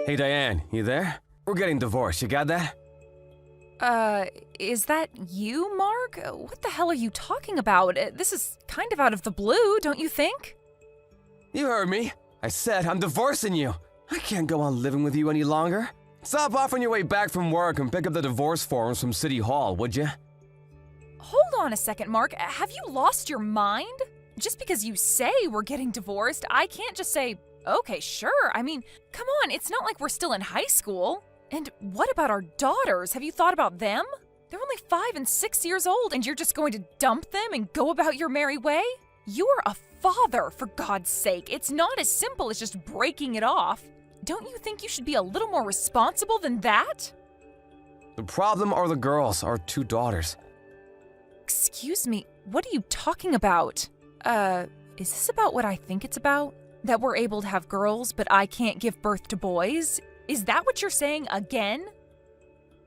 Hey Diane, you there? We're getting divorced, you got that? Is that you, Mark? What the hell are you talking about? This is kind of out of the blue, don't you think? You heard me. I said I'm divorcing you. I can't go on living with you any longer. Stop off on your way back from work and pick up the divorce forms from City Hall, would you? Hold on a second, Mark. Have you lost your mind? Just because you say we're getting divorced, I can't just say, okay, sure. I mean, come on, it's not like we're still in high school. And what about our daughters? Have you thought about them? They're only 5 and 6 years old, and you're just going to dump them and go about your merry way? You're a father, for God's sake. It's not as simple as just breaking it off. Don't you think you should be a little more responsible than that? The problem are the girls, our 2 daughters. Excuse me, what are you talking about? Is this about what I think it's about? That we're able to have girls, but I can't give birth to boys? Is that what you're saying again?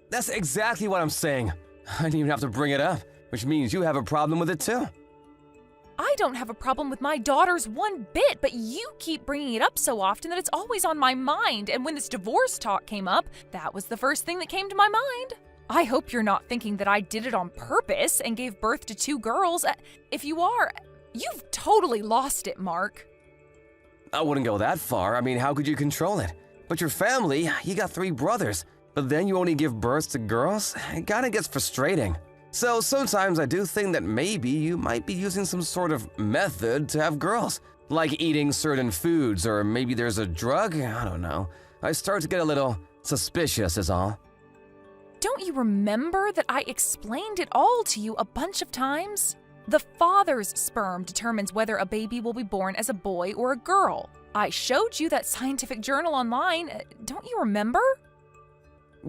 That's exactly what I'm saying. I didn't even have to bring it up, which means you have a problem with it too. I don't have a problem with my daughters one bit, but you keep bringing it up so often that it's always on my mind, and when this divorce talk came up, that was the first thing that came to my mind. I hope you're not thinking that I did it on purpose and gave birth to 2 girls. If you are, you've totally lost it, Mark. I wouldn't go that far. I mean, how could you control it? But your family, you got 3 brothers, but then you only give birth to girls? It kinda gets frustrating. So sometimes I do think that maybe you might be using some sort of method to have girls, like eating certain foods, or maybe there's a drug, I don't know. I start to get a little suspicious is all. Don't you remember that I explained it all to you a bunch of times? The father's sperm determines whether a baby will be born as a boy or a girl. I showed you that scientific journal online. Don't you remember?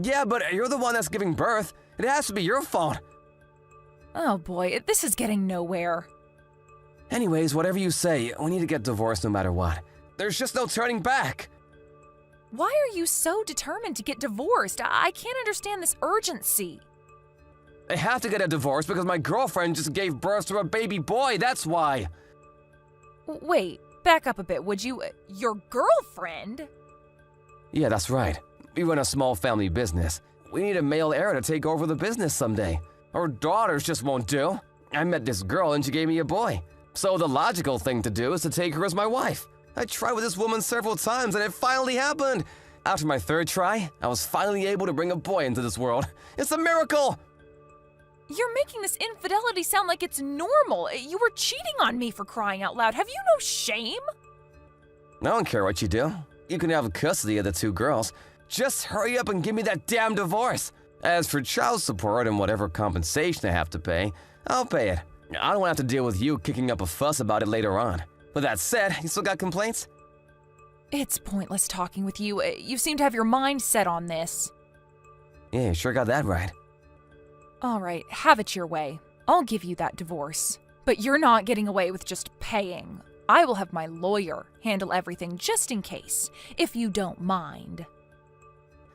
Yeah, but you're the one that's giving birth. It has to be your fault. Oh boy, this is getting nowhere. Anyways, whatever you say, we need to get divorced no matter what. There's just no turning back. Why are you so determined to get divorced? I can't understand this urgency. I have to get a divorce because my girlfriend just gave birth to a baby boy, that's why. Wait, back up a bit, would you? Your girlfriend? Yeah, that's right. We run a small family business. We need a male heir to take over the business someday. Our daughters just won't do. I met this girl and she gave me a boy. So the logical thing to do is to take her as my wife. I tried with this woman several times and it finally happened. After my 3rd try, I was finally able to bring a boy into this world. It's a miracle! You're making this infidelity sound like it's normal. You were cheating on me, for crying out loud. Have you no shame? I don't care what you do. You can have custody of the 2 girls. Just hurry up and give me that damn divorce. As for child support and whatever compensation I have to pay, I'll pay it. I don't want to have to deal with you kicking up a fuss about it later on. But that said, you still got complaints? It's pointless talking with you. You seem to have your mind set on this. Yeah, you sure got that right. All right, have it your way. I'll give you that divorce. But you're not getting away with just paying. I will have my lawyer handle everything just in case, if you don't mind.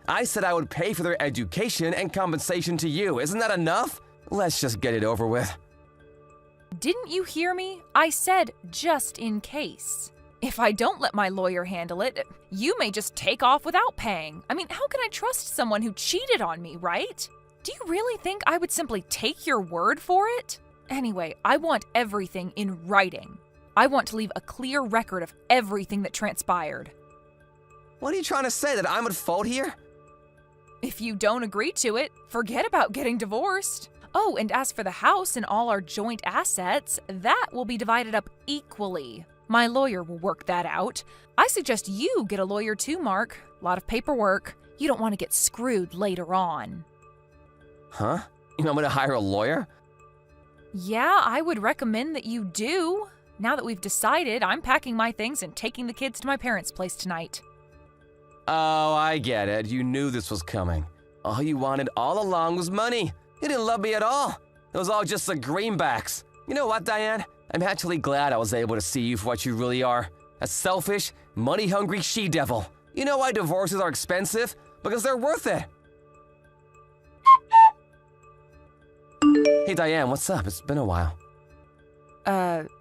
I said I would pay for their education and compensation to you. Isn't that enough? Let's just get it over with. Didn't you hear me? I said just in case. If I don't let my lawyer handle it, you may just take off without paying. I mean, how can I trust someone who cheated on me, right? Do you really think I would simply take your word for it? Anyway, I want everything in writing. I want to leave a clear record of everything that transpired. What are you trying to say, that I'm at fault here? If you don't agree to it, forget about getting divorced. Oh, and as for the house and all our joint assets, that will be divided up equally. My lawyer will work that out. I suggest you get a lawyer too, Mark. A lot of paperwork. You don't want to get screwed later on. Huh? You want me to hire a lawyer? Yeah, I would recommend that you do. Now that we've decided, I'm packing my things and taking the kids to my parents' place tonight. Oh, I get it. You knew this was coming. All you wanted all along was money. You didn't love me at all. It was all just the greenbacks. You know what, Diane? I'm actually glad I was able to see you for what you really are. A selfish, money-hungry she-devil. You know why divorces are expensive? Because they're worth it. Hey, Diane, what's up? It's been a while.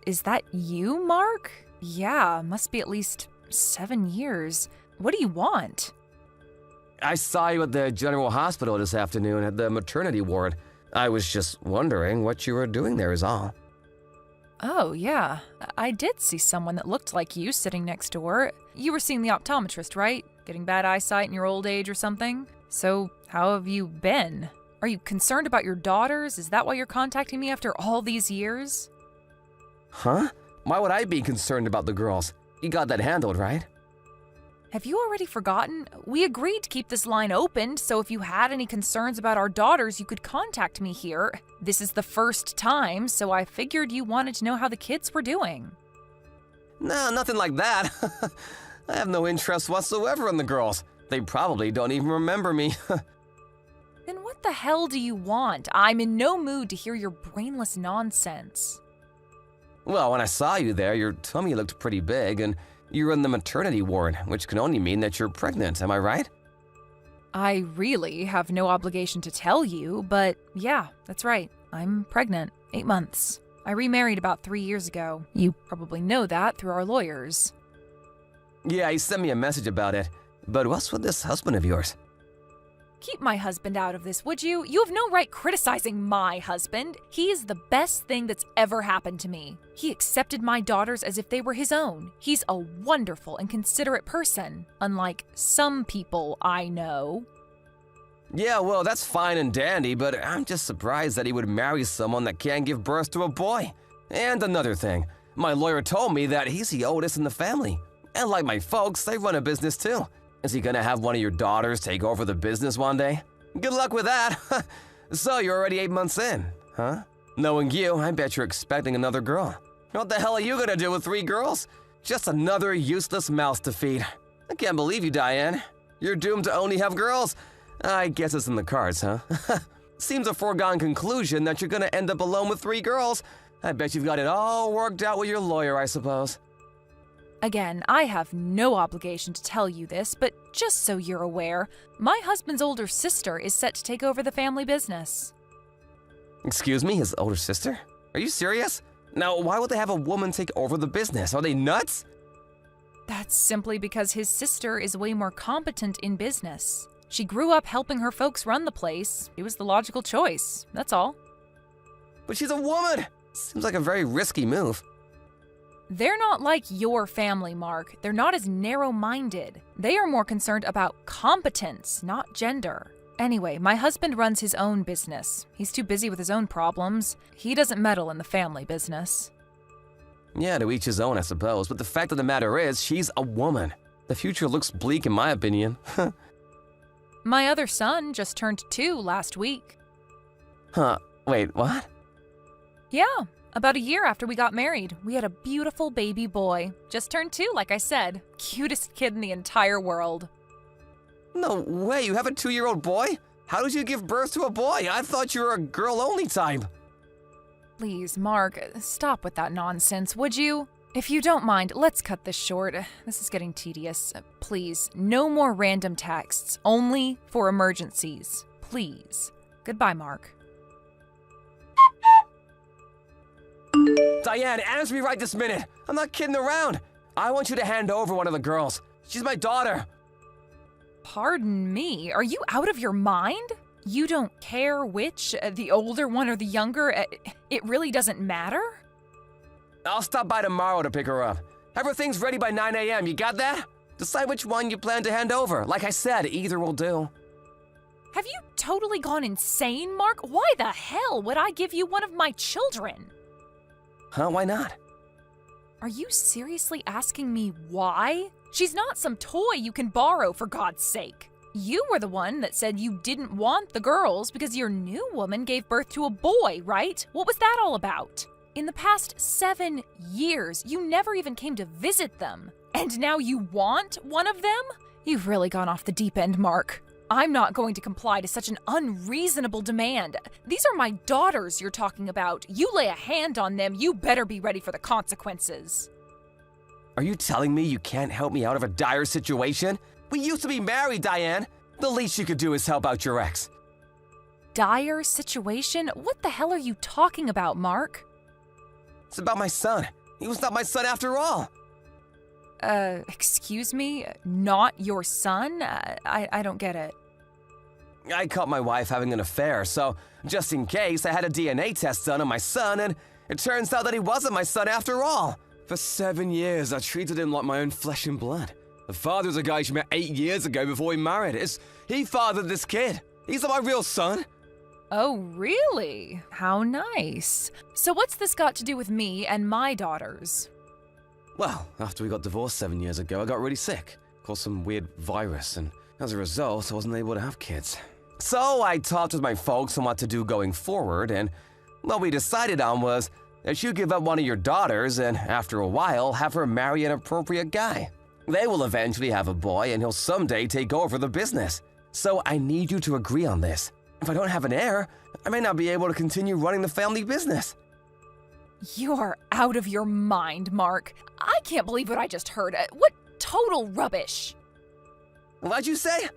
Is that you, Mark? Yeah, must be at least 7 years. What do you want? I saw you at the General Hospital this afternoon at the maternity ward. I was just wondering what you were doing there is all. Oh, yeah. I did see someone that looked like you sitting next door. You were seeing the optometrist, right? Getting bad eyesight in your old age or something? So, how have you been? Are you concerned about your daughters? Is that why you're contacting me after all these years? Huh? Why would I be concerned about the girls? You got that handled, right? Have you already forgotten? We agreed to keep this line open, so if you had any concerns about our daughters, you could contact me here. This is the first time, so I figured you wanted to know how the kids were doing. No, nothing like that. I have no interest whatsoever in the girls. They probably don't even remember me. Then what the hell do you want? I'm in no mood to hear your brainless nonsense. Well, when I saw you there, your tummy looked pretty big, and you were in the maternity ward, which can only mean that you're pregnant, am I right? I really have no obligation to tell you, but yeah, that's right. I'm pregnant. 8 months. I remarried about 3 years ago. You probably know that through our lawyers. Yeah, he sent me a message about it. But what's with this husband of yours? Keep my husband out of this, would you? You have no right criticizing my husband. He is the best thing that's ever happened to me. He accepted my daughters as if they were his own. He's a wonderful and considerate person, unlike some people I know. Yeah, well, that's fine and dandy, but I'm just surprised that he would marry someone that can't give birth to a boy. And another thing, my lawyer told me that he's the oldest in the family. And like my folks, they run a business too. Is he gonna have one of your daughters take over the business one day? Good luck with that. So you're already 8 months in, huh? Knowing you, I bet you're expecting another girl. What the hell are you gonna do with 3 girls? Just another useless mouse to feed. I can't believe you, Diane. You're doomed to only have girls. I guess it's in the cards, huh? Seems a foregone conclusion that you're gonna end up alone with 3 girls. I bet you've got it all worked out with your lawyer, I suppose. Again, I have no obligation to tell you this, but just so you're aware, my husband's older sister is set to take over the family business. Excuse me, his older sister? Are you serious? Now, why would they have a woman take over the business? Are they nuts? That's simply because his sister is way more competent in business. She grew up helping her folks run the place. It was the logical choice, that's all. But she's a woman! Seems like a very risky move. They're not like your family, Mark. They're not as narrow-minded. They are more concerned about competence, not gender. Anyway, my husband runs his own business. He's too busy with his own problems. He doesn't meddle in the family business. Yeah, to each his own, I suppose, but the fact of the matter is, she's a woman. The future looks bleak in my opinion. My other son just turned 2 last week. Huh, wait, what? Yeah, about a year after we got married, we had a beautiful baby boy. Just turned 2, like I said. Cutest kid in the entire world. No way, you have a 2-year-old boy? How did you give birth to a boy? I thought you were a girl-only type. Please, Mark, stop with that nonsense, would you? If you don't mind, let's cut this short. This is getting tedious. Please, no more random texts, only for emergencies. Please. Goodbye, Mark. Diane, answer me right this minute. I'm not kidding around. I want you to hand over one of the girls. She's my daughter. Pardon me, are you out of your mind? You don't care which, the older one or the younger? It really doesn't matter? I'll stop by tomorrow to pick her up. Everything's ready by 9 a.m., you got that? Decide which one you plan to hand over. Like I said, either will do. Have you totally gone insane, Mark? Why the hell would I give you one of my children? Huh, why not? Are you seriously asking me why? She's not some toy you can borrow, for God's sake. You were the one that said you didn't want the girls because your new woman gave birth to a boy, right? What was that all about? In the past 7 years, you never even came to visit them. And now you want one of them? You've really gone off the deep end, Mark. I'm not going to comply to such an unreasonable demand. These are my daughters you're talking about. You lay a hand on them, you better be ready for the consequences. Are you telling me you can't help me out of a dire situation? We used to be married, Diane. The least you could do is help out your ex. Dire situation? What the hell are you talking about, Mark? It's about my son. He was not my son after all. Excuse me? Not your son? I don't get it. I caught my wife having an affair, so just in case, I had a DNA test done on my son, and it turns out that he wasn't my son after all. For 7 years, I treated him like my own flesh and blood. The father's a guy she met 8 years ago before we married. He fathered this kid. He's not my real son. Oh, really? How nice. So what's this got to do with me and my daughters? Well, after we got divorced 7 years ago, I got really sick. Caught some weird virus, and as a result, I wasn't able to have kids. So I talked with my folks on what to do going forward, and what we decided on was that you give up one of your daughters and, after a while, have her marry an appropriate guy. They will eventually have a boy, and he'll someday take over the business. So I need you to agree on this. If I don't have an heir, I may not be able to continue running the family business. You're out of your mind, Mark. I can't believe what I just heard. What total rubbish. What'd you say?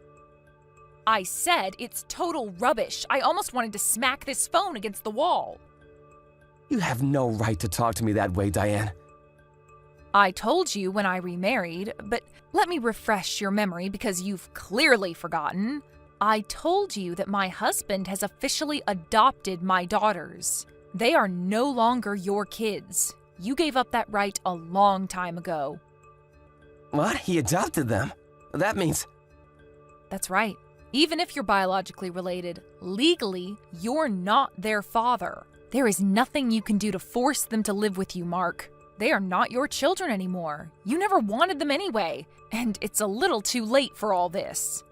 I said it's total rubbish. I almost wanted to smack this phone against the wall. You have no right to talk to me that way, Diane. I told you when I remarried, but let me refresh your memory because you've clearly forgotten. I told you that my husband has officially adopted my daughters. They are no longer your kids. You gave up that right a long time ago. What? He adopted them? That means... That's right. Even if you're biologically related, legally, you're not their father. There is nothing you can do to force them to live with you, Mark. They are not your children anymore. You never wanted them anyway, and it's a little too late for all this.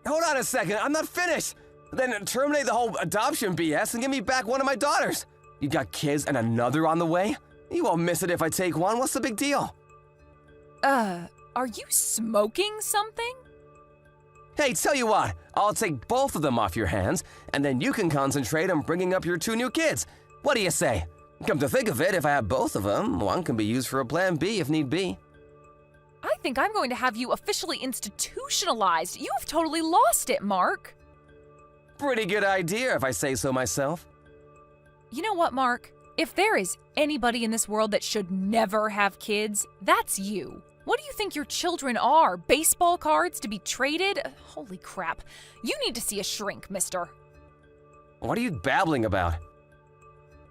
Hold on a second, I'm not finished! Then terminate the whole adoption BS and give me back one of my daughters. You got kids and another on the way? You won't miss it if I take one, what's the big deal? Are you smoking something? Hey, tell you what, I'll take both of them off your hands, and then you can concentrate on bringing up your 2 new kids. What do you say? Come to think of it, if I have both of them, one can be used for a plan B if need be. I think I'm going to have you officially institutionalized. You have totally lost it, Mark. Pretty good idea, if I say so myself. You know what, Mark? If there is anybody in this world that should never have kids, that's you. What do you think your children are? Baseball cards to be traded? Holy crap. You need to see a shrink, mister. What are you babbling about?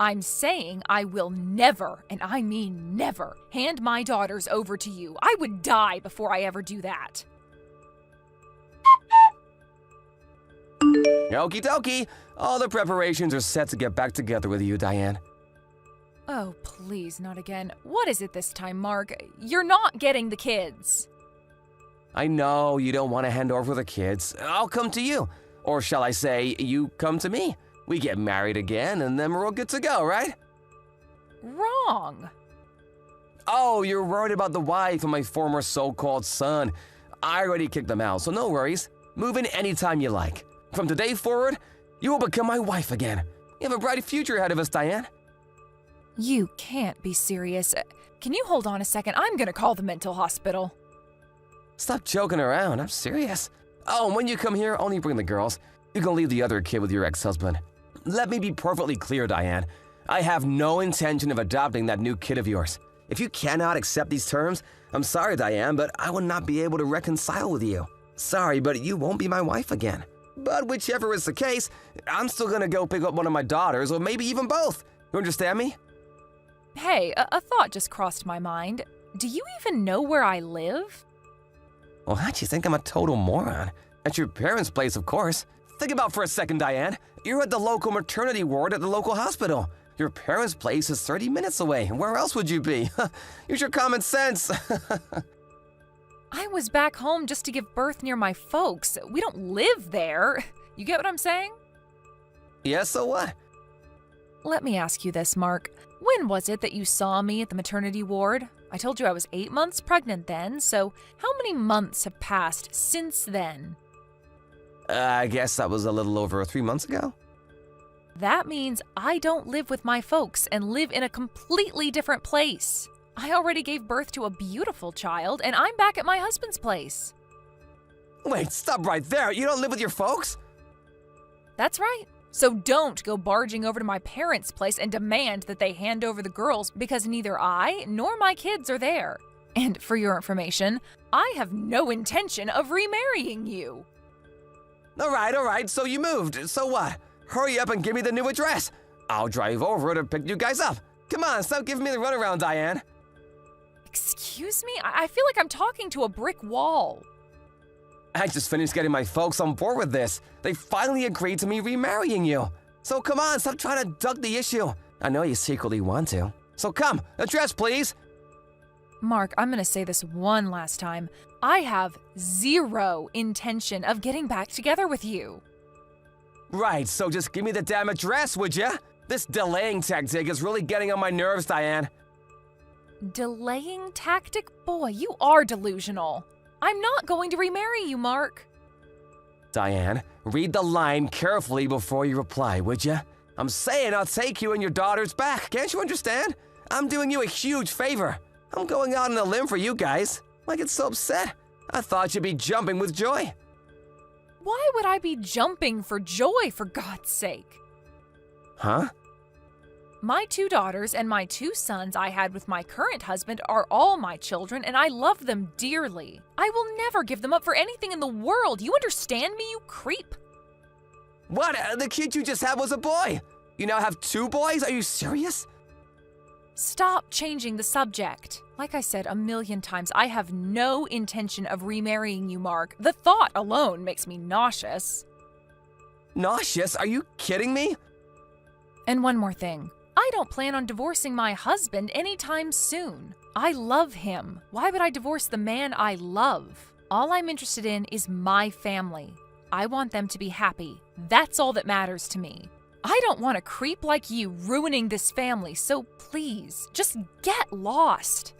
I'm saying I will never, and I mean never, hand my daughters over to you. I would die before I ever do that. Okie dokie. All the preparations are set to get back together with you, Diane. Oh, please, not again. What is it this time, Mark? You're not getting the kids. I know you don't want to hand over the kids. I'll come to you. Or shall I say, you come to me. We get married again, and then we're all good to go, right? Wrong. Oh, you're worried about the wife and my former so-called son. I already kicked them out, so no worries. Move in anytime you like. From today forward, you will become my wife again. You have a bright future ahead of us, Diane. You can't be serious. Can you hold on a second? I'm gonna call the mental hospital. Stop joking around, I'm serious. Oh, and when you come here, only bring the girls. You can leave the other kid with your ex-husband. Let me be perfectly clear, Diane. I have no intention of adopting that new kid of yours. If you cannot accept these terms, I'm sorry, Diane, but I will not be able to reconcile with you. Sorry, but you won't be my wife again. But whichever is the case, I'm still gonna go pick up one of my daughters, or maybe even both. You understand me? Hey, a thought just crossed my mind. Do you even know where I live? Well, how'd you think I'm a total moron? At your parents' place, of course. Think about it for a second, Diane. You're at the local maternity ward at the local hospital. Your parents' place is 30 minutes away. Where else would you be? Use your common sense. I was back home just to give birth near my folks. We don't live there. You get what I'm saying? Yeah, so what? Let me ask you this, Mark. When was it that you saw me at the maternity ward? I told you I was 8 months pregnant then, so how many months have passed since then? I guess that was a little over 3 months ago. That means I don't live with my folks and live in a completely different place. I already gave birth to a beautiful child, and I'm back at my husband's place. Wait, stop right there. You don't live with your folks? That's right. So don't go barging over to my parents' place and demand that they hand over the girls because neither I nor my kids are there. And for your information, I have no intention of remarrying you. All right, so you moved. So what? Hurry up and give me the new address. I'll drive over to pick you guys up. Come on, stop giving me the runaround, Diane. Excuse me? I feel like I'm talking to a brick wall. I just finished getting my folks on board with this. They finally agreed to me remarrying you. So come on, stop trying to duck the issue. I know you secretly want to. So come, address please. Mark, I'm going to say this one last time. I have zero intention of getting back together with you. Right, so just give me the damn address, would ya? This delaying tactic is really getting on my nerves, Diane. Delaying tactic? Boy, you are delusional. I'm not going to remarry you, Mark. Diane, read the line carefully before you reply, would ya? I'm saying I'll take you and your daughters back. Can't you understand? I'm doing you a huge favor. I'm going out on a limb for you guys. I get so upset. I thought you'd be jumping with joy. Why would I be jumping for joy, for God's sake? Huh? My 2 daughters and my 2 sons I had with my current husband are all my children, and I love them dearly. I will never give them up for anything in the world. You understand me, you creep? What? The kid you just had was a boy. You now have 2 boys? Are you serious? Stop changing the subject. Like I said a million times, I have no intention of remarrying you, Mark. The thought alone makes me nauseous. Nauseous? Are you kidding me? And one more thing. I don't plan on divorcing my husband anytime soon. I love him. Why would I divorce the man I love? All I'm interested in is my family. I want them to be happy. That's all that matters to me. I don't want a creep like you ruining this family, so please, just get lost.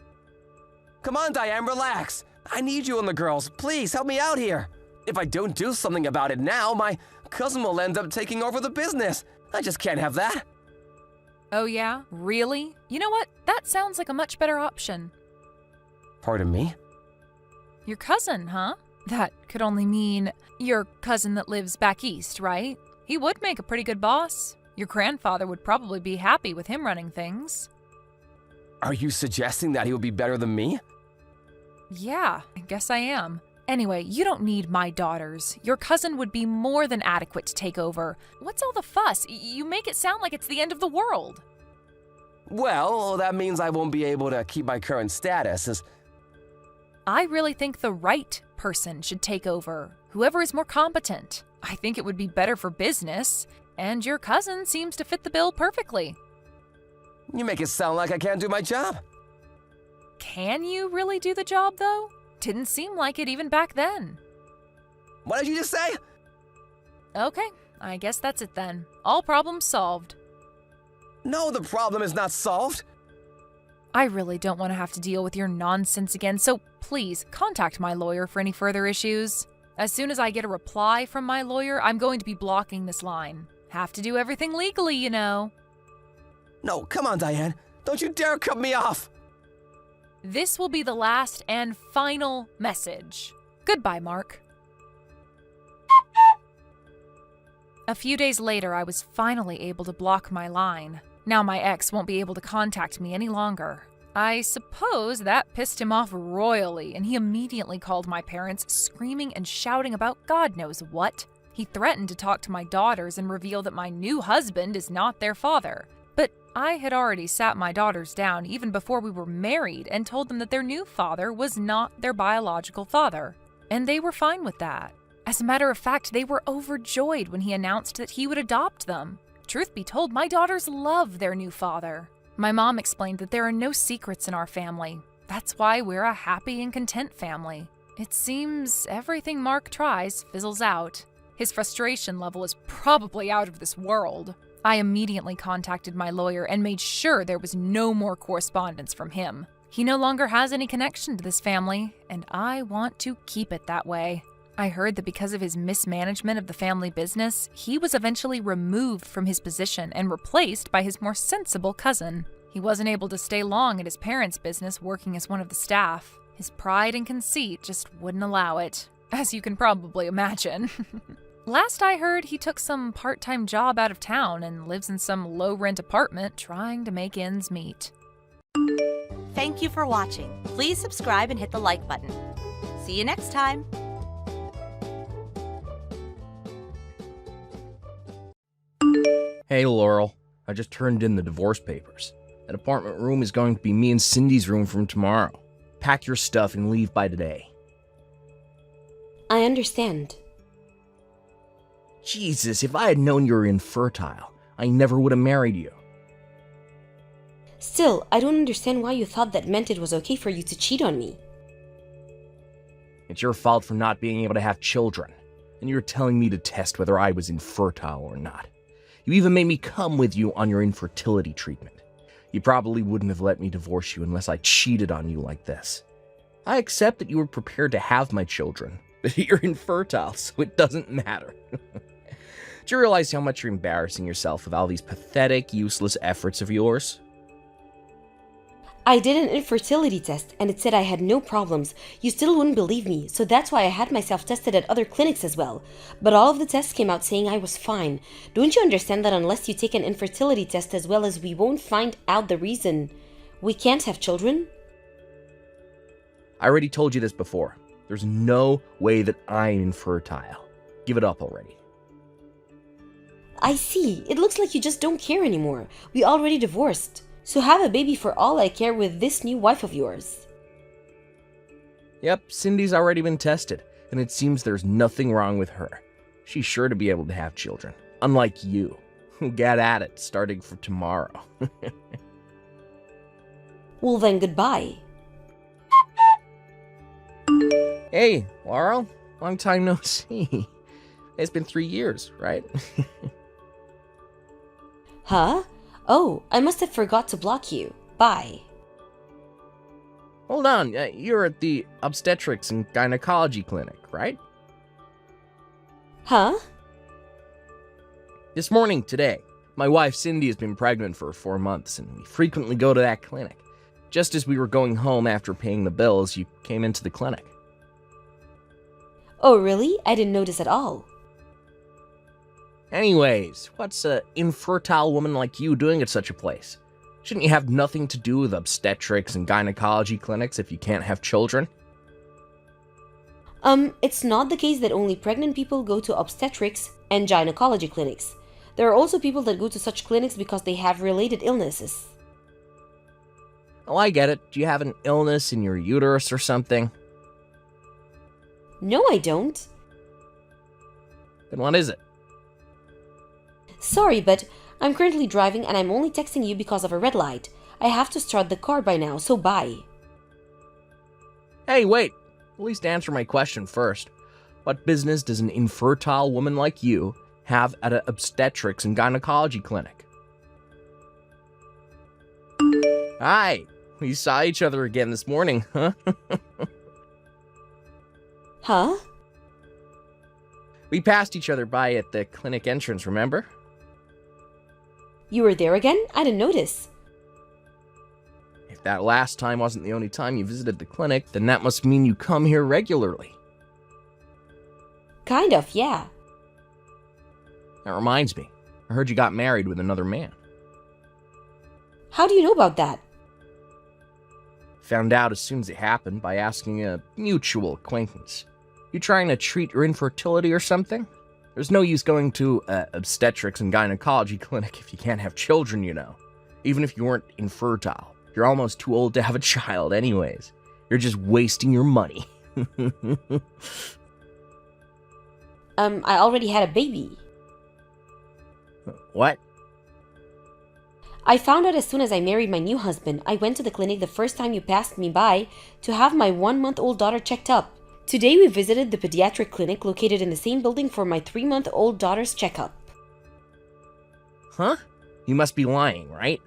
Come on, Diane, relax. I need you and the girls. Please, help me out here. If I don't do something about it now, my cousin will end up taking over the business. I just can't have that. Oh yeah? Really? You know what? That sounds like a much better option. Pardon me? Your cousin, huh? That could only mean your cousin that lives back east, right? He would make a pretty good boss. Your grandfather would probably be happy with him running things. Are you suggesting that he would be better than me? Yeah, I guess I am. Anyway, you don't need my daughters. Your cousin would be more than adequate to take over. What's all the fuss? You make it sound like it's the end of the world. Well, that means I won't be able to keep my current status. I really think the right person should take over. Whoever is more competent. I think it would be better for business. And your cousin seems to fit the bill perfectly. You make it sound like I can't do my job. Can you really do the job, though? Didn't seem like it even back then. What did you just say? Okay, I guess that's it then. All problems solved. No, the problem is not solved. I really don't want to have to deal with your nonsense again, so please contact my lawyer for any further issues. As soon as I get a reply from my lawyer, I'm going to be blocking this line. Have to do everything legally, you know. No, come on, Diane. Don't you dare cut me off. This will be the last and final message. Goodbye, Mark. A few days later, I was finally able to block my line. Now my ex won't be able to contact me any longer. I suppose that pissed him off royally, and he immediately called my parents, screaming and shouting about God knows what. He threatened to talk to my daughters and reveal that my new husband is not their father. But I had already sat my daughters down even before we were married and told them that their new father was not their biological father. And they were fine with that. As a matter of fact, they were overjoyed when he announced that he would adopt them. Truth be told, my daughters love their new father. My mom explained that there are no secrets in our family. That's why we're a happy and content family. It seems everything Mark tries fizzles out. His frustration level is probably out of this world. I immediately contacted my lawyer and made sure there was no more correspondence from him. He no longer has any connection to this family, and I want to keep it that way. I heard that because of his mismanagement of the family business, he was eventually removed from his position and replaced by his more sensible cousin. He wasn't able to stay long at his parents' business working as one of the staff. His pride and conceit just wouldn't allow it, as you can probably imagine. Last I heard, he took some part-time job out of town and lives in some low-rent apartment trying to make ends meet. thank you for watching. Please subscribe and hit the like button. See you next time. Hey, Laurel. I just turned in the divorce papers. That apartment room is going to be me and Cindy's room from tomorrow. Pack your stuff and leave by today. I understand. Jesus, if I had known you were infertile, I never would have married you. Still, I don't understand why you thought that meant it was okay for you to cheat on me. It's your fault for not being able to have children, and you're telling me to test whether I was infertile or not. You even made me come with you on your infertility treatment. You probably wouldn't have let me divorce you unless I cheated on you like this. I accept that you were prepared to have my children, but you're infertile, so it doesn't matter. Do you realize how much you're embarrassing yourself with all these pathetic, useless efforts of yours? I did an infertility test and it said I had no problems. You still wouldn't believe me, so that's why I had myself tested at other clinics as well. But all of the tests came out saying I was fine. Don't you understand that unless you take an infertility test as well as we won't find out the reason we can't have children? I already told you this before. There's no way that I'm infertile. Give it up already. I see. It looks like you just don't care anymore. We already divorced. So have a baby for all I care with this new wife of yours. Yep, Cindy's already been tested, and it seems there's nothing wrong with her. She's sure to be able to have children, unlike you, who get at it starting from tomorrow. Well then, goodbye. Hey, Laurel, long time no see. It's been 3 years, right? Huh? Oh, I must have forgot to block you. Bye. Hold on, you're at the obstetrics and gynecology clinic, right? Huh? This morning, today, my wife Cindy has been pregnant for 4 months, and we frequently go to that clinic. Just as we were going home after paying the bills, you came into the clinic. Oh, really? I didn't notice at all. Anyways, what's an infertile woman like you doing at such a place? Shouldn't you have nothing to do with obstetrics and gynecology clinics if you can't have children? It's not the case that only pregnant people go to obstetrics and gynecology clinics. There are also people that go to such clinics because they have related illnesses. Oh, I get it. Do you have an illness in your uterus or something? No, I don't. Then what is it? Sorry, but I'm currently driving and I'm only texting you because of a red light. I have to start the car by now, so bye. Hey, wait. At least answer my question first. What business does an infertile woman like you have at an obstetrics and gynecology clinic? Hi. We saw each other again this morning, huh? Huh? We passed each other by at the clinic entrance, remember? You were there again? I didn't notice. If that last time wasn't the only time you visited the clinic, then that must mean you come here regularly. Kind of, yeah. That reminds me. I heard you got married with another man. How do you know about that? Found out as soon as it happened by asking a mutual acquaintance. You trying to treat your infertility or something? There's no use going to obstetrics and gynecology clinic if you can't have children, you know. Even if you weren't infertile. You're almost too old to have a child anyways. You're just wasting your money. I already had a baby. What? I found out as soon as I married my new husband. I went to the clinic the first time you passed me by to have my 1-month-old daughter checked up. Today we visited the pediatric clinic located in the same building for my 3-month-old daughter's checkup. Huh? You must be lying, right?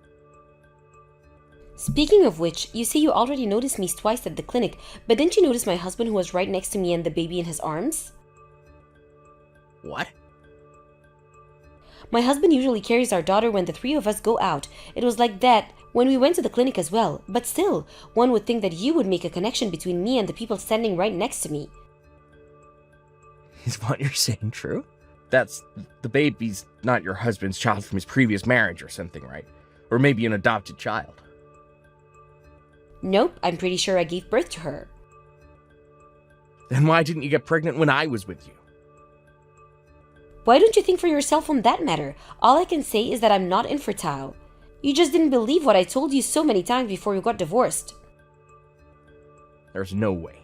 Speaking of which, you say you already noticed me twice at the clinic, but didn't you notice my husband who was right next to me and the baby in his arms? What? My husband usually carries our daughter when the 3 of us go out. It was like that when we went to the clinic as well, but still, one would think that you would make a connection between me and the people standing right next to me. Is what you're saying true? That's the baby's not your husband's child from his previous marriage or something, right? Or maybe an adopted child. Nope, I'm pretty sure I gave birth to her. Then why didn't you get pregnant when I was with you? Why don't you think for yourself on that matter? All I can say is that I'm not infertile. You just didn't believe what I told you so many times before you got divorced. There's no way.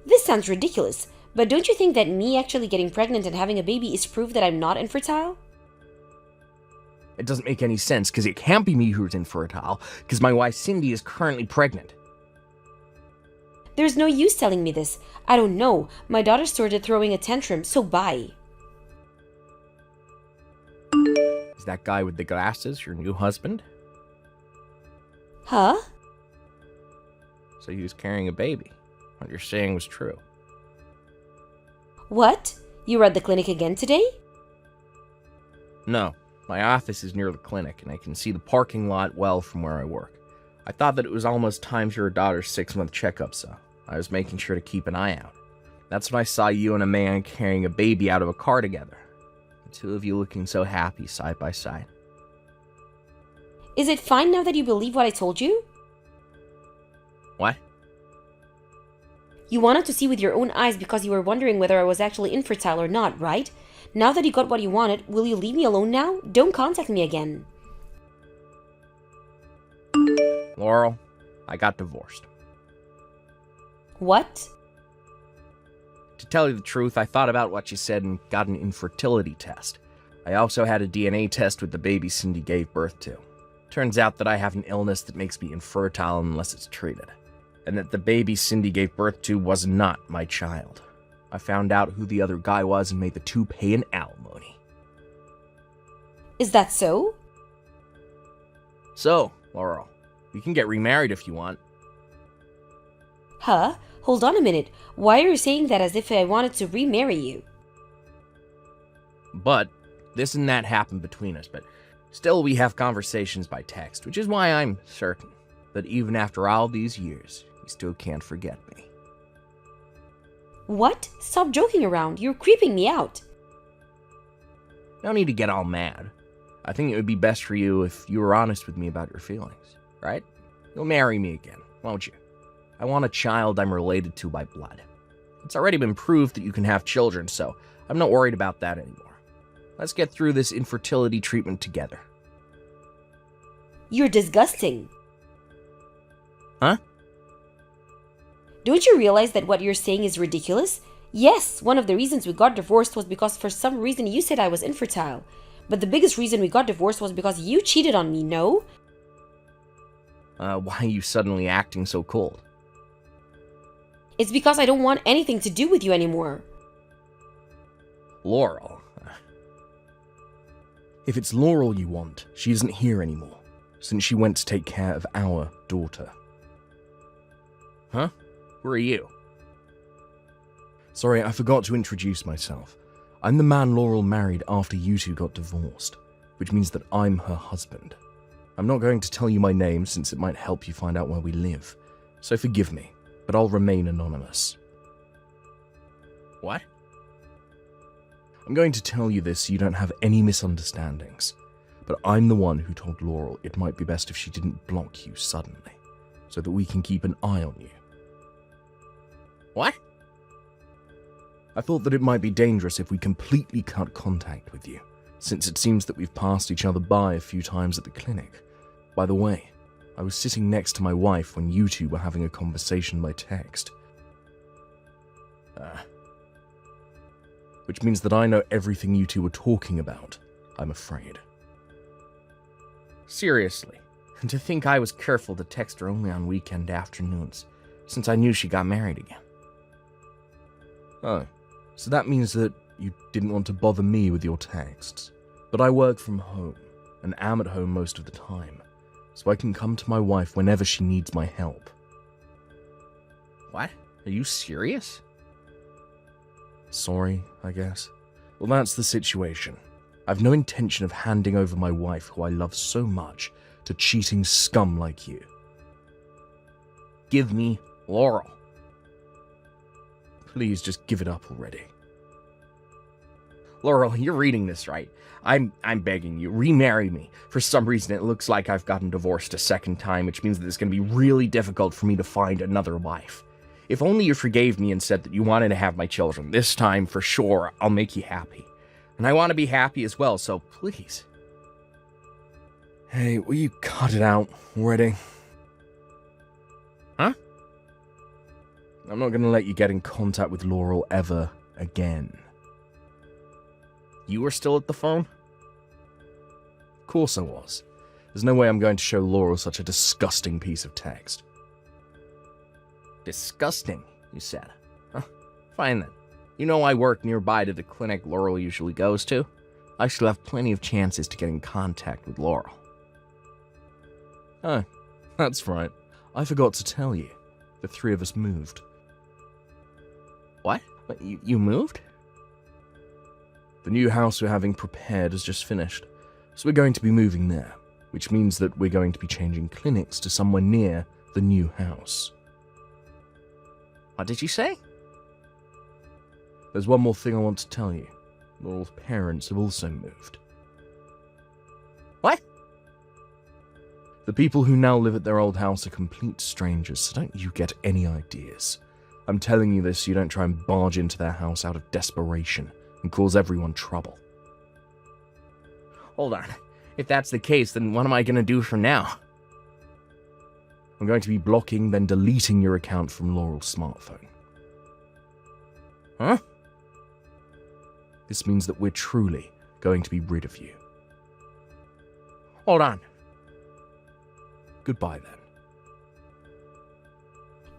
This sounds ridiculous, but don't you think that me actually getting pregnant and having a baby is proof that I'm not infertile? It doesn't make any sense, because it can't be me who's infertile, because my wife Cindy is currently pregnant. There's no use telling me this. I don't know. My daughter started throwing a tantrum, so bye. Is that guy with the glasses your new husband? Huh? So he was carrying a baby. What you're saying was true. What? You were at the clinic again today? No, my office is near the clinic, and I can see the parking lot well from where I work. I thought that it was almost time for your daughter's 6-month checkup, so I was making sure to keep an eye out. That's when I saw you and a man carrying a baby out of a car together. The two of you looking so happy side by side. Is it fine now that you believe what I told you? What? You wanted to see with your own eyes because you were wondering whether I was actually infertile or not, right? Now that you got what you wanted, will you leave me alone now? Don't contact me again. Laurel, I got divorced. What? To tell you the truth, I thought about what you said and got an infertility test. I also had a DNA test with the baby Cindy gave birth to. Turns out that I have an illness that makes me infertile unless it's treated, and that the baby Cindy gave birth to was not my child. I found out who the other guy was and made the two pay an alimony. Is that so? So, Laurel, we can get remarried if you want. Huh? Hold on a minute. Why are you saying that as if I wanted to remarry you? But this and that happened between us, but still we have conversations by text, which is why I'm certain that even after all these years, you still can't forget me. What? Stop joking around. You're creeping me out. No need to get all mad. I think it would be best for you if you were honest with me about your feelings, right? You'll marry me again, won't you? I want a child I'm related to by blood. It's already been proved that you can have children, so I'm not worried about that anymore. Let's get through this infertility treatment together. You're disgusting. Huh? Don't you realize that what you're saying is ridiculous? Yes, one of the reasons we got divorced was because for some reason you said I was infertile. But the biggest reason we got divorced was because you cheated on me, no? Why are you suddenly acting so cold? It's because I don't want anything to do with you anymore. Laurel. If it's Laurel you want, she isn't here anymore, since she went to take care of our daughter. Huh? Who are you? Sorry, I forgot to introduce myself. I'm the man Laurel married after you two got divorced, which means that I'm her husband. I'm not going to tell you my name since it might help you find out where we live, so forgive me, but I'll remain anonymous. What? I'm going to tell you this so you don't have any misunderstandings, but I'm the one who told Laurel it might be best if she didn't block you suddenly, so that we can keep an eye on you. What? I thought that it might be dangerous if we completely cut contact with you, since it seems that we've passed each other by a few times at the clinic. By the way, I was sitting next to my wife when you two were having a conversation by text. Which means that I know everything you two were talking about, I'm afraid. Seriously, and to think I was careful to text her only on weekend afternoons, since I knew she got married again. Oh, so that means that you didn't want to bother me with your texts. But I work from home, and am at home most of the time, so I can come to my wife whenever she needs my help. What? Are you serious? Sorry, I guess. Well, that's the situation. I've no intention of handing over my wife, who I love so much, to cheating scum like you. Give me Laurel. Please just give it up already. Laurel, you're reading this right. I'm begging you, remarry me. For some reason, it looks like I've gotten divorced a second time, which means that it's going to be really difficult for me to find another wife. If only you forgave me and said that you wanted to have my children, this time, for sure, I'll make you happy. And I want to be happy as well, so please. Hey, will you cut it out already? Huh? I'm not going to let you get in contact with Laurel ever again. You were still at the phone? Of course I was. There's no way I'm going to show Laurel such a disgusting piece of text. Disgusting, you said. Huh? Fine then. You know I work nearby to the clinic Laurel usually goes to. I shall have plenty of chances to get in contact with Laurel. Oh, that's right. I forgot to tell you. The three of us moved. What? You moved? The new house we're having prepared has just finished, so we're going to be moving there, which means that we're going to be changing clinics to somewhere near the new house. What did you say? There's one more thing I want to tell you. Laurel's parents have also moved. What? The people who now live at their old house are complete strangers, so don't you get any ideas. I'm telling you this so you don't try and barge into their house out of desperation and cause everyone trouble. Hold on. If that's the case, then what am I going to do from now? I'm going to be blocking, then deleting your account from Laurel's smartphone. Huh? This means that we're truly going to be rid of you. Hold on. Goodbye, then.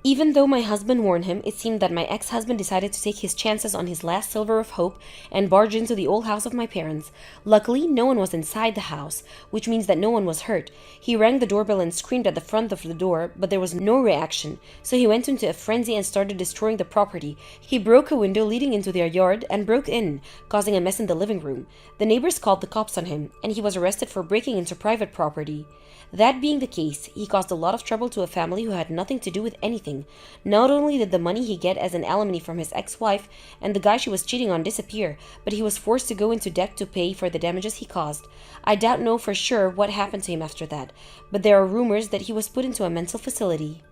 Even though my husband warned him, it seemed that my ex-husband decided to take his chances on his last sliver of hope and barge into the old house of my parents. Luckily, no one was inside the house, which means that no one was hurt. He rang the doorbell and screamed at the front of the door, but there was no reaction, so he went into a frenzy and started destroying the property. He broke a window leading into their yard and broke in, causing a mess in the living room. The neighbors called the cops on him, and he was arrested for breaking into private property. That being the case, he caused a lot of trouble to a family who had nothing to do with anything. Not only did the money he get as an alimony from his ex-wife and the guy she was cheating on disappear, but he was forced to go into debt to pay for the damages he caused. I don't know for sure what happened to him after that, but there are rumors that he was put into a mental facility.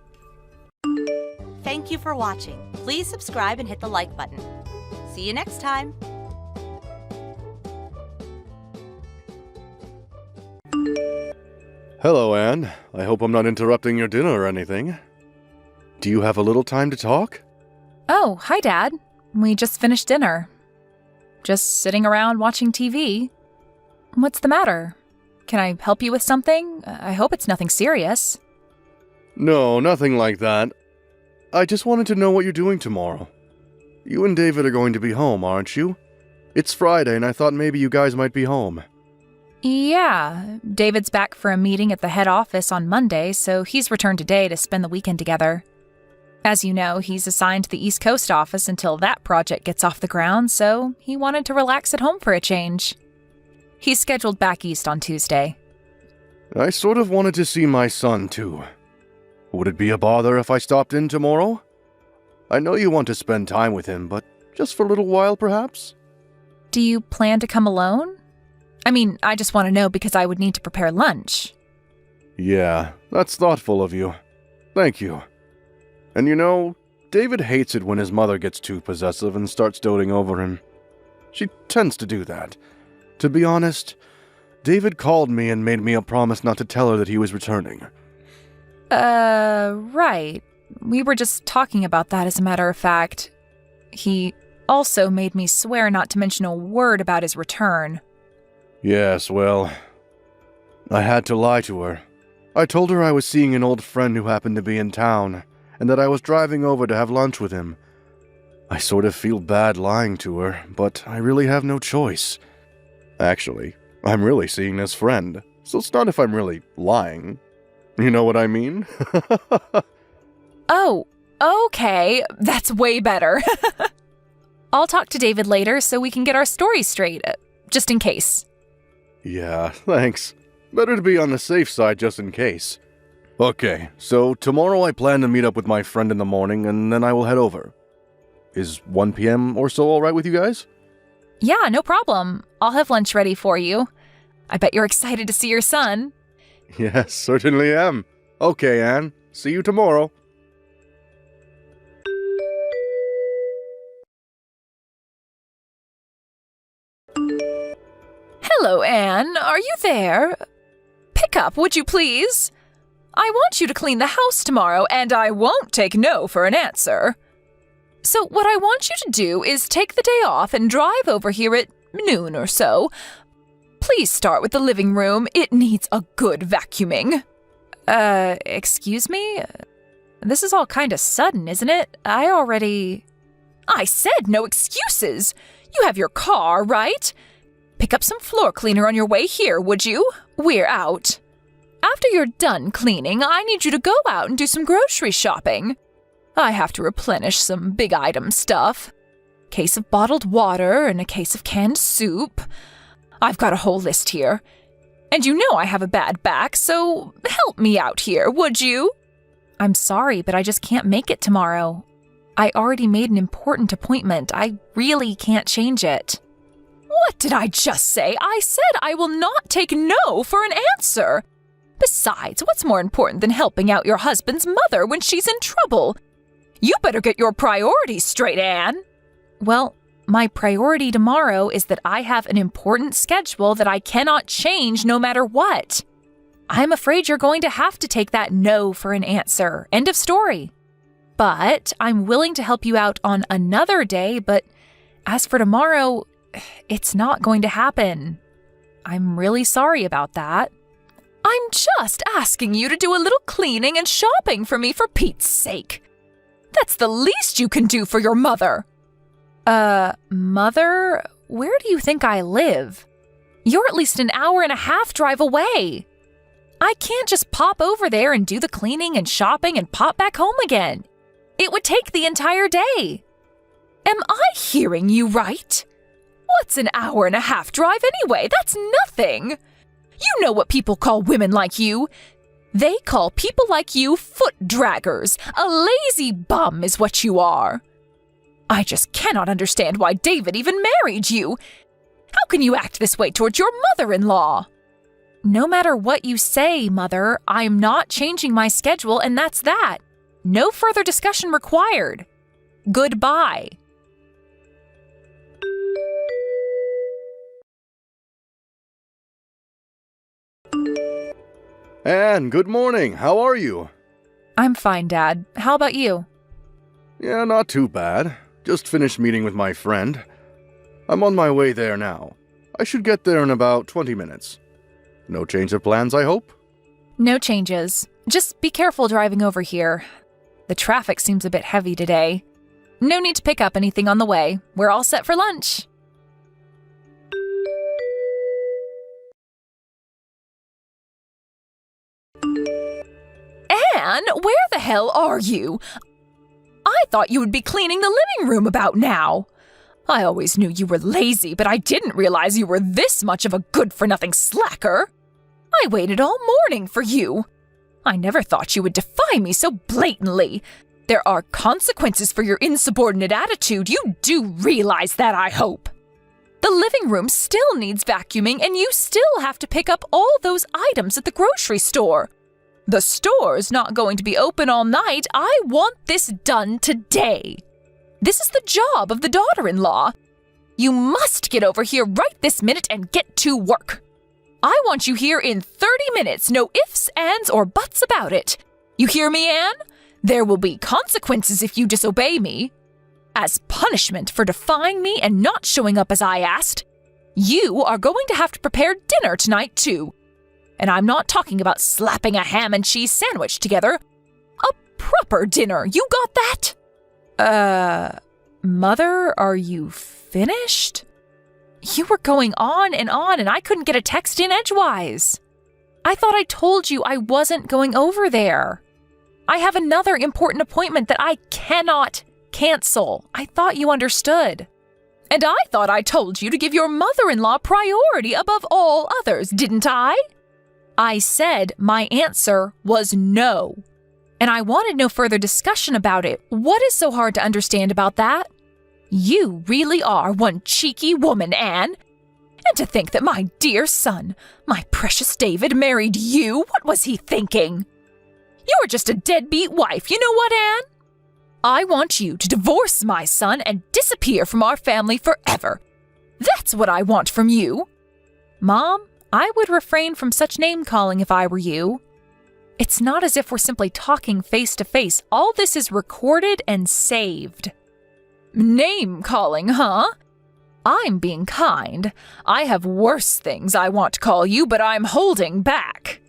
Thank you for watching. Please subscribe and hit the like button. See you next time. Hello, Anne. I hope I'm not interrupting your dinner or anything. Do you have a little time to talk? Oh, hi, Dad. We just finished dinner. Just sitting around watching TV. What's the matter? Can I help you with something? I hope it's nothing serious. No, nothing like that. I just wanted to know what you're doing tomorrow. You and David are going to be home, aren't you? It's Friday, and I thought maybe you guys might be home. Yeah, David's back for a meeting at the head office on Monday, so he's returned today to spend the weekend together. As you know, he's assigned to the East Coast office until that project gets off the ground, so he wanted to relax at home for a change. He's scheduled back east on Tuesday. I sort of wanted to see my son, too. Would it be a bother if I stopped in tomorrow? I know you want to spend time with him, but just for a little while, perhaps? Do you plan to come alone? I mean, I just want to know because I would need to prepare lunch. Yeah, that's thoughtful of you. Thank you. And you know, David hates it when his mother gets too possessive and starts doting over him. She tends to do that. To be honest, David called me and made me a promise not to tell her that he was returning. Right. We were just talking about that as a matter of fact. He also made me swear not to mention a word about his return. Yes, well, I had to lie to her. I told her I was seeing an old friend who happened to be in town, and that I was driving over to have lunch with him. I sort of feel bad lying to her, but I really have no choice. Actually, I'm really seeing this friend, so it's not if I'm really lying. You know what I mean? Oh, okay. That's way better. I'll talk to David later so we can get our story straight, just in case. Yeah, thanks. Better to be on the safe side just in case. Okay, so tomorrow I plan to meet up with my friend in the morning and then I will head over. Is 1 p.m. or so alright with you guys? Yeah, no problem. I'll have lunch ready for you. I bet you're excited to see your son. Yes, certainly am. Okay, Anne. See you tomorrow. Hello, Anne. Are you there? Pick up, would you please? I want you to clean the house tomorrow, and I won't take no for an answer. So what I want you to do is take the day off and drive over here at noon or so. Please start with the living room. It needs a good vacuuming. Excuse me? This is all kind of sudden, isn't it? I said no excuses. You have your car, right? Pick up some floor cleaner on your way here, would you? We're out. After you're done cleaning, I need you to go out and do some grocery shopping. I have to replenish some big item stuff. Case of bottled water and a case of canned soup. I've got a whole list here. And you know I have a bad back, so help me out here, would you? I'm sorry, but I just can't make it tomorrow. I already made an important appointment. I really can't change it. What did I just say? I said I will not take no for an answer. Besides, what's more important than helping out your husband's mother when she's in trouble? You better get your priorities straight, Anne. Well, my priority tomorrow is that I have an important schedule that I cannot change no matter what. I'm afraid you're going to have to take that no for an answer. End of story. But I'm willing to help you out on another day, but as for tomorrow, it's not going to happen. I'm really sorry about that. I'm just asking you to do a little cleaning and shopping for me for Pete's sake. That's the least you can do for your mother. Mother? Where do you think I live? You're at least an hour and a half drive away. I can't just pop over there and do the cleaning and shopping and pop back home again. It would take the entire day. Am I hearing you right? What's an hour and a half drive anyway? That's nothing. You know what people call women like you. They call people like you foot draggers. A lazy bum is what you are. I just cannot understand why David even married you. How can you act this way towards your mother-in-law? No matter what you say, Mother, I'm not changing my schedule, and that's that. No further discussion required. Goodbye. Anne, good morning. How are you? I'm fine, Dad. How about you? Yeah, not too bad. Just finished meeting with my friend. I'm on my way there now. I should get there in about 20 minutes. No change of plans, I hope? No changes. Just be careful driving over here. The traffic seems a bit heavy today. No need to pick up anything on the way. We're all set for lunch. Anne, where the hell are you? I thought you would be cleaning the living room about now. I always knew you were lazy, but I didn't realize you were this much of a good-for-nothing slacker. I waited all morning for you. I never thought you would defy me so blatantly. There are consequences for your insubordinate attitude. You do realize that, I hope. The living room still needs vacuuming, and you still have to pick up all those items at the grocery store. The store's not going to be open all night. I want this done today. This is the job of the daughter-in-law. You must get over here right this minute and get to work. I want you here in 30 minutes. No ifs, ands, or buts about it. You hear me, Anne? There will be consequences if you disobey me. As punishment for defying me and not showing up as I asked, you are going to have to prepare dinner tonight, too. And I'm not talking about slapping a ham and cheese sandwich together. A proper dinner. You got that? Mother, are you finished? You were going on, and I couldn't get a text in edgewise. I thought I told you I wasn't going over there. I have another important appointment that I cannot cancel. I thought you understood. And I thought I told you to give your mother-in-law priority above all others, didn't I? I said my answer was no. And I wanted no further discussion about it. What is so hard to understand about that? You really are one cheeky woman, Anne. And to think that my dear son, my precious David, married you, what was he thinking? You're just a deadbeat wife, you know what, Anne? I want you to divorce my son and disappear from our family forever. That's what I want from you. Mom, I would refrain from such name-calling if I were you. It's not as if we're simply talking face to face. All this is recorded and saved. Name-calling, huh? I'm being kind. I have worse things I want to call you, but I'm holding back.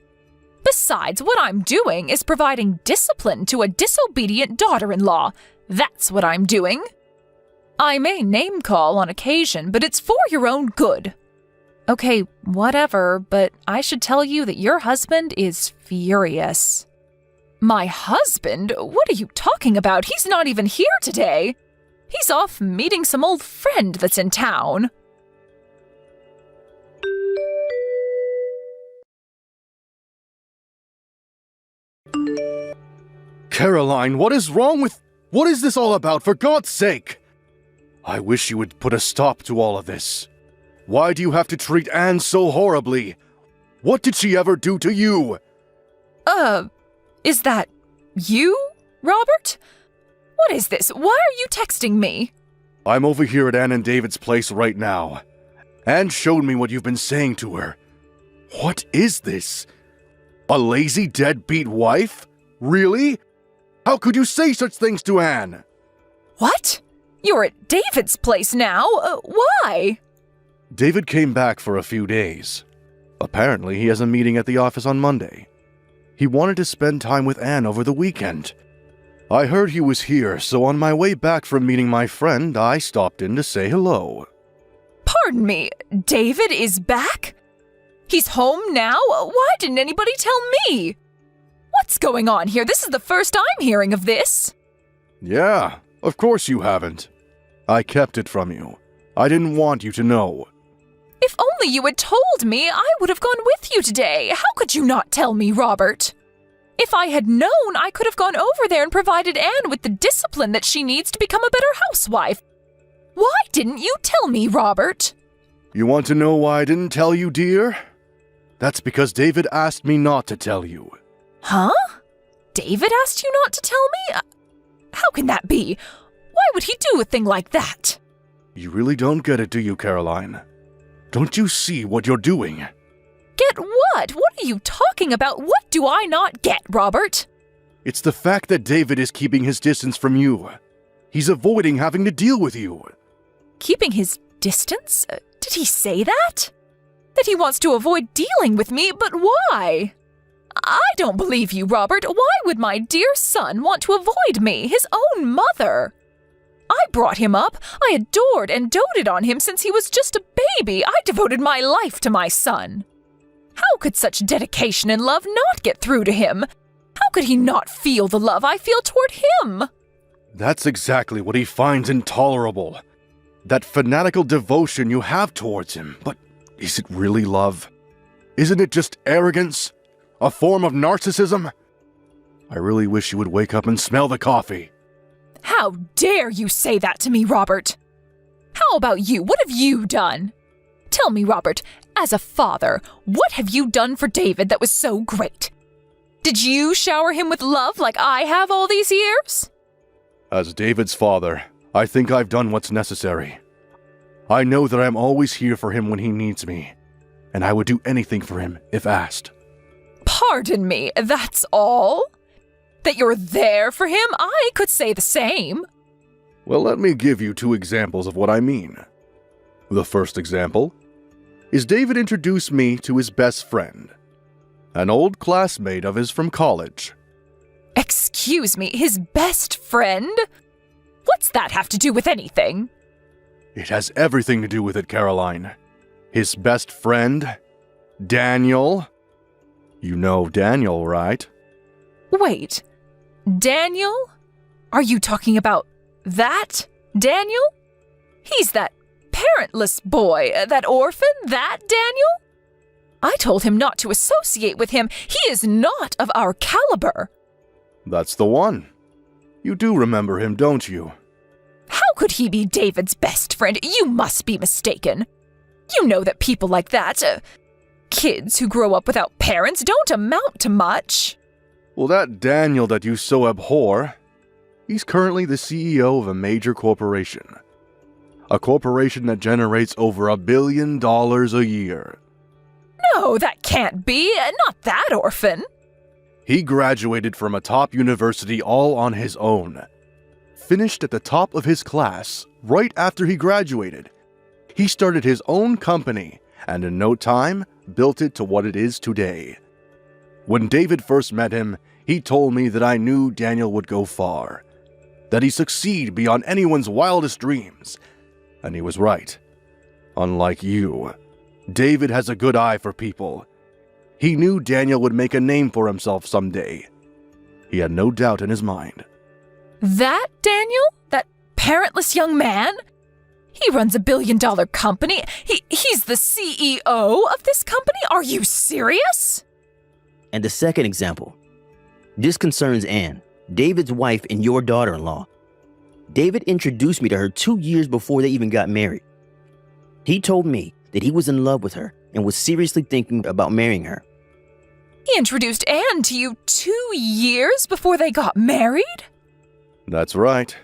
Besides, what I'm doing is providing discipline to a disobedient daughter-in-law. That's what I'm doing. I may name-call on occasion, but it's for your own good. Okay, whatever, but I should tell you that your husband is furious. My husband? What are you talking about? He's not even here today. He's off meeting some old friend that's in town. Caroline, what is wrong with... What is this all about, for God's sake? I wish you would put a stop to all of this. Why do you have to treat Anne so horribly? What did she ever do to you? Is that you, Robert? What is this? Why are you texting me? I'm over here at Anne and David's place right now. Anne showed me what you've been saying to her. What is this? A lazy, deadbeat wife? Really? How could you say such things to Anne? What? You're at David's place now? Why? David came back for a few days. Apparently, he has a meeting at the office on Monday. He wanted to spend time with Anne over the weekend. I heard he was here, so on my way back from meeting my friend, I stopped in to say hello. Pardon me, David is back? He's home now? Why didn't anybody tell me? What's going on here? This is the first I'm hearing of this. Yeah, of course you haven't. I kept it from you. I didn't want you to know. If only you had told me, I would have gone with you today. How could you not tell me, Robert? If I had known, I could have gone over there and provided Anne with the discipline that she needs to become a better housewife. Why didn't you tell me, Robert? You want to know why I didn't tell you, dear? That's because David asked me not to tell you. Huh? David asked you not to tell me? How can that be? Why would he do a thing like that? You really don't get it, do you, Caroline? Don't you see what you're doing? Get what? What are you talking about? What do I not get, Robert? It's the fact that David is keeping his distance from you. He's avoiding having to deal with you. Keeping his distance? Did he say that? That he wants to avoid dealing with me, but why? I don't believe you, Robert. Why would my dear son want to avoid me, his own mother? I brought him up. I adored and doted on him since he was just a baby. I devoted my life to my son. How could such dedication and love not get through to him? How could he not feel the love I feel toward him? That's exactly what he finds intolerable. That fanatical devotion you have towards him. But is it really love? Isn't it just arrogance? A form of narcissism? I really wish you would wake up and smell the coffee. How dare you say that to me, Robert? How about you? What have you done? Tell me, Robert, as a father, what have you done for David that was so great? Did you shower him with love like I have all these years? As David's father, I think I've done what's necessary. I know that I'm always here for him when he needs me, and I would do anything for him if asked. Pardon me, that's all? That you're there for him? I could say the same. Well, let me give you 2 examples of what I mean. The first example is David introduced me to his best friend, an old classmate of his from college. Excuse me, his best friend? What's that have to do with anything? It has everything to do with it, Caroline. His best friend, Daniel. You know Daniel, right? Wait, Daniel? Are you talking about that Daniel? He's that parentless boy, that orphan, that Daniel? I told him not to associate with him. He is not of our caliber. That's the one. You do remember him, don't you? How could he be David's best friend? You must be mistaken. You know that people like that, kids who grow up without parents, don't amount to much. Well, that Daniel that you so abhor, he's currently the CEO of a major corporation. A corporation that generates over $1 billion a year. No, that can't be. Not that orphan. He graduated from a top university all on his own. Finished at the top of his class right after he graduated. He started his own company, and in no time, built it to what it is today. When David first met him, he told me that I knew Daniel would go far, that he'd succeed beyond anyone's wildest dreams. And he was right. Unlike you, David has a good eye for people. He knew Daniel would make a name for himself someday. He had no doubt in his mind. That Daniel? That parentless young man? He runs $1 billion company. He's the CEO of this company? Are you serious? And the second example. This concerns Anne, David's wife and your daughter-in-law. David introduced me to her 2 years before they even got married. He told me that he was in love with her and was seriously thinking about marrying her. He introduced Anne to you 2 years before they got married? That's right.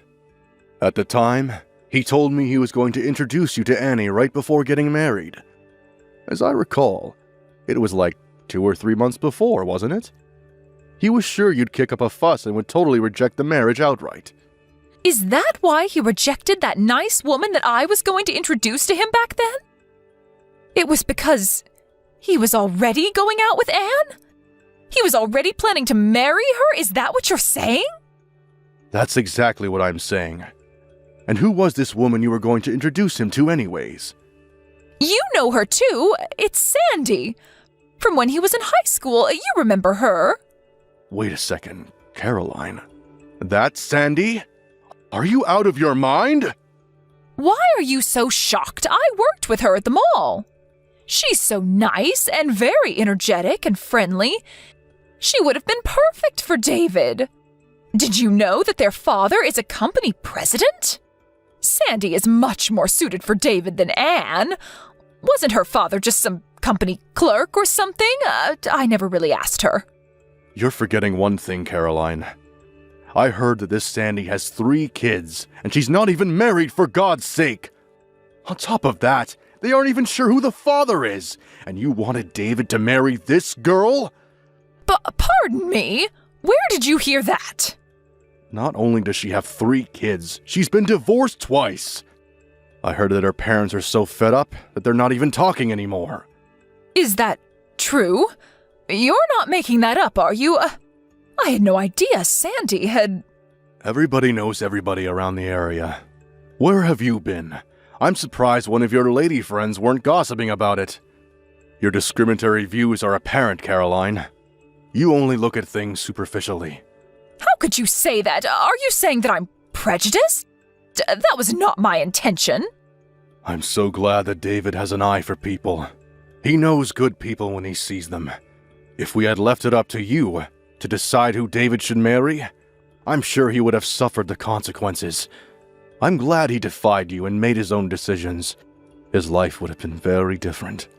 At the time, he told me he was going to introduce you to Annie right before getting married. As I recall, it was like 2 or 3 months before, wasn't it? He was sure you'd kick up a fuss and would totally reject the marriage outright. Is that why he rejected that nice woman that I was going to introduce to him back then? It was because he was already going out with Anne? He was already planning to marry her? Is that what you're saying? That's exactly what I'm saying. And who was this woman you were going to introduce him to anyways? You know her too. It's Sandy. From when he was in high school. You remember her. Wait a second, Caroline. That's Sandy? Are you out of your mind? Why are you so shocked? I worked with her at the mall. She's so nice and very energetic and friendly. She would have been perfect for David. Did you know that their father is a company president? Sandy is much more suited for David than Anne. Wasn't her father just some company clerk or something? I never really asked her. You're forgetting one thing, Caroline. I heard that this Sandy has 3 kids, and she's not even married, for God's sake. On top of that, they aren't even sure who the father is, and you wanted David to marry this girl? But pardon me? Where did you hear that? Not only does she have 3 kids, she's been divorced twice. I heard that her parents are so fed up that they're not even talking anymore. Is that true? You're not making that up, are you? I had no idea Sandy had... Everybody knows everybody around the area. Where have you been? I'm surprised one of your lady friends weren't gossiping about it. Your discriminatory views are apparent, Caroline. You only look at things superficially. How could you say that? Are you saying that I'm prejudiced? That was not my intention. I'm so glad that David has an eye for people. He knows good people when he sees them. If we had left it up to you to decide who David should marry, I'm sure he would have suffered the consequences. I'm glad he defied you and made his own decisions. His life would have been very different.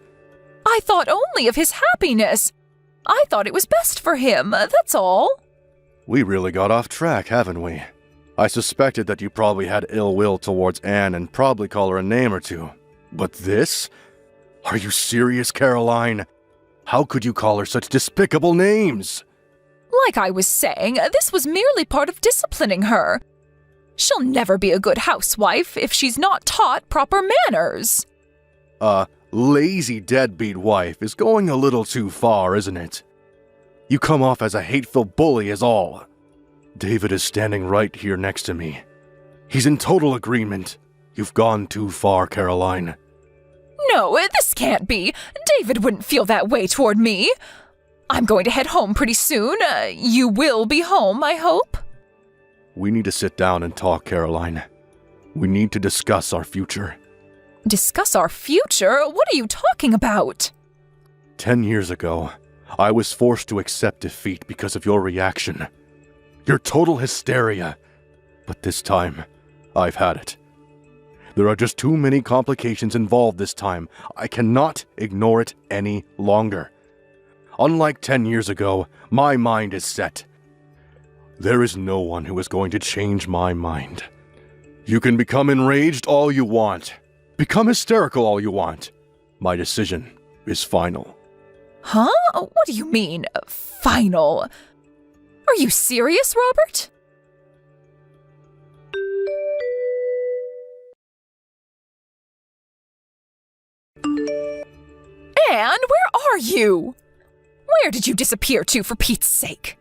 I thought only of his happiness. I thought it was best for him, that's all. We really got off track, haven't we? I suspected that you probably had ill will towards Anne and probably call her a name or two. But this? Are you serious, Caroline? How could you call her such despicable names? Like I was saying, this was merely part of disciplining her. She'll never be a good housewife if she's not taught proper manners. A lazy deadbeat wife is going a little too far, isn't it? You come off as a hateful bully is all. David is standing right here next to me. He's in total agreement. You've gone too far, Caroline. No, this can't be. David wouldn't feel that way toward me. I'm going to head home pretty soon. You will be home, I hope. We need to sit down and talk, Caroline. We need to discuss our future. Discuss our future? What are you talking about? 10 years ago, I was forced to accept defeat because of your reaction. Your total hysteria. But this time, I've had it. There are just too many complications involved this time. I cannot ignore it any longer. Unlike 10 years ago, my mind is set. There is no one who is going to change my mind. You can become enraged all you want. Become hysterical all you want. My decision is final. Huh? What do you mean, final? Are you serious, Robert? Anne, where are you? Where did you disappear to, for Pete's sake?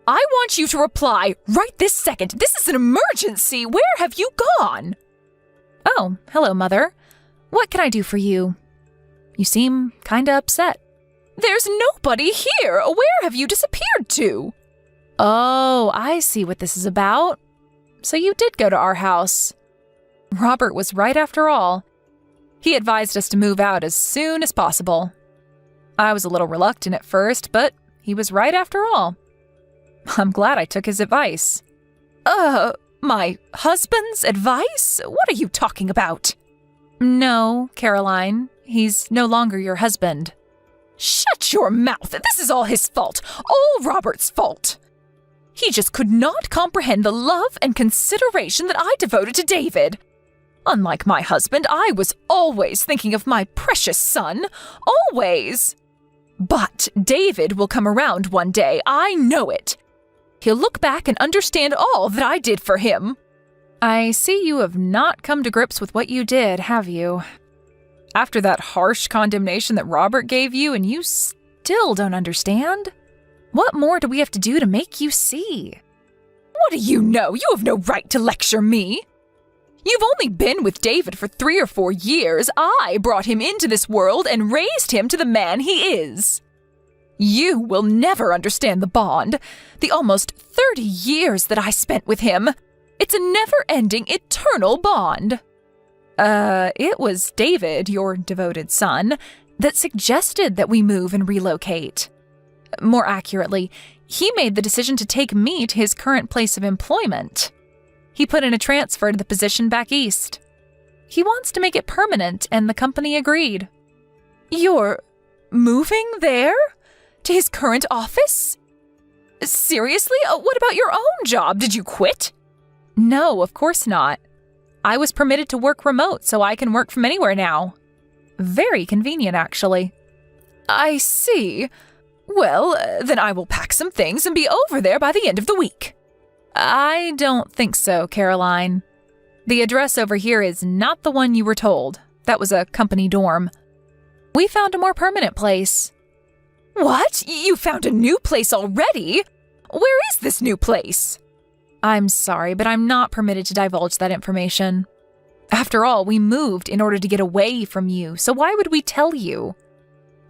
I want you to reply right this second. This is an emergency. Where have you gone? Oh, hello, Mother. What can I do for you? You seem kinda upset. There's nobody here. Where have you disappeared to? Oh, I see what this is about. So you did go to our house. Robert was right after all. He advised us to move out as soon as possible. I was a little reluctant at first, but he was right after all. I'm glad I took his advice. My husband's advice? What are you talking about? No, Caroline. He's no longer your husband. Shut your mouth! This is all his fault. All Robert's fault. He just could not comprehend the love and consideration that I devoted to David. Unlike my husband, I was always thinking of my precious son. Always. But David will come around one day. I know it. He'll look back and understand all that I did for him. I see you have not come to grips with what you did, have you? After that harsh condemnation that Robert gave you, and you still don't understand? What more do we have to do to make you see? What do you know? You have no right to lecture me. You've only been with David for 3 or 4 years. I brought him into this world and raised him to the man he is. You will never understand the bond, the almost 30 years that I spent with him. It's a never-ending, eternal bond. It was David, your devoted son, that suggested that we move and relocate. More accurately, he made the decision to take me to his current place of employment. He put in a transfer to the position back east. He wants to make it permanent, and the company agreed. You're moving there? To his current office? Seriously? What about your own job? Did you quit? No, of course not. I was permitted to work remote, so I can work from anywhere now. Very convenient, actually. I see. Well, then I will pack some things and be over there by the end of the week. I don't think so, Caroline. The address over here is not the one you were told. That was a company dorm. We found a more permanent place. What? You found a new place already? Where is this new place? I'm sorry, but I'm not permitted to divulge that information. After all, we moved in order to get away from you, so why would we tell you?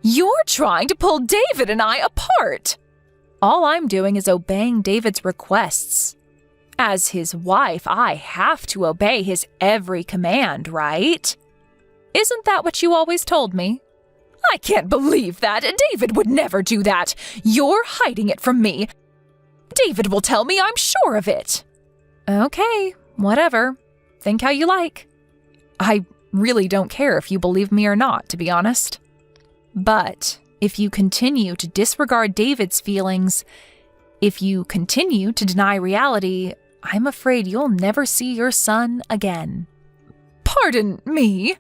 You're trying to pull David and I apart. All I'm doing is obeying David's requests. As his wife, I have to obey his every command, right? Isn't that what you always told me? I can't believe that. David would never do that. You're hiding it from me. David will tell me, I'm sure of it. Okay, whatever. Think how you like. I really don't care if you believe me or not, to be honest. But if you continue to disregard David's feelings, if you continue to deny reality, I'm afraid you'll never see your son again. Pardon me?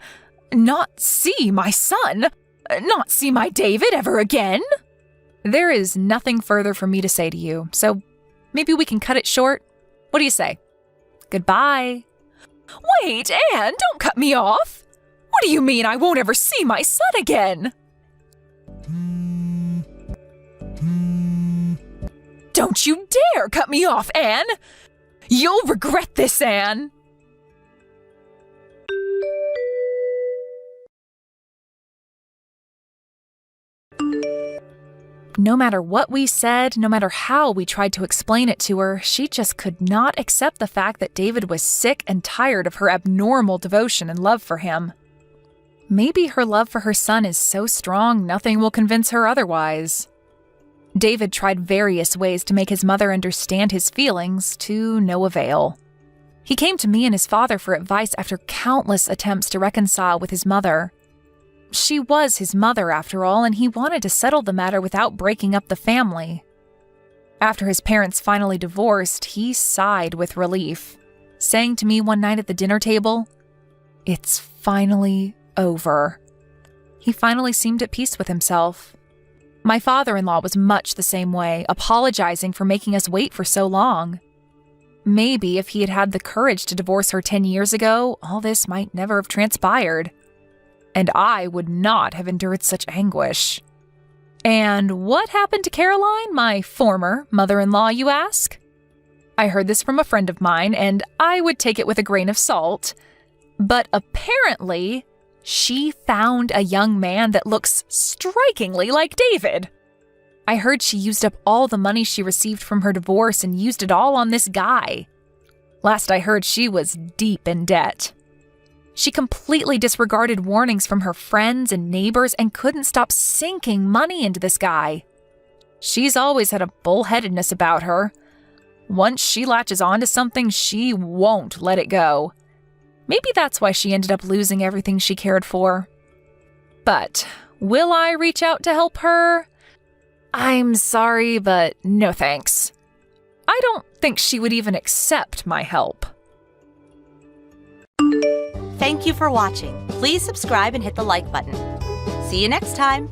Not see my son? Not see my David ever again? There is nothing further for me to say to you, so maybe we can cut it short. What do you say? Goodbye. Wait, Anne, don't cut me off. What do you mean I won't ever see my son again? Don't you dare cut me off, Anne! You'll regret this, Anne! No matter what we said, no matter how we tried to explain it to her, she just could not accept the fact that David was sick and tired of her abnormal devotion and love for him. Maybe her love for her son is so strong nothing will convince her otherwise. David tried various ways to make his mother understand his feelings, to no avail. He came to me and his father for advice after countless attempts to reconcile with his mother. She was his mother, after all, and he wanted to settle the matter without breaking up the family. After his parents finally divorced, he sighed with relief, saying to me one night at the dinner table, "It's finally over." He finally seemed at peace with himself. My father-in-law was much the same way, apologizing for making us wait for so long. Maybe if he had had the courage to divorce her 10 years ago, all this might never have transpired. And I would not have endured such anguish. And what happened to Caroline, my former mother-in-law, you ask? I heard this from a friend of mine, and I would take it with a grain of salt. But apparently, she found a young man that looks strikingly like David. I heard she used up all the money she received from her divorce and used it all on this guy. Last I heard, she was deep in debt. She completely disregarded warnings from her friends and neighbors and couldn't stop sinking money into this guy. She's always had a bullheadedness about her. Once she latches onto something, she won't let it go. Maybe that's why she ended up losing everything she cared for. But will I reach out to help her? I'm sorry, but no thanks. I don't think she would even accept my help. Thank you for watching. Please subscribe and hit the like button. See you next time.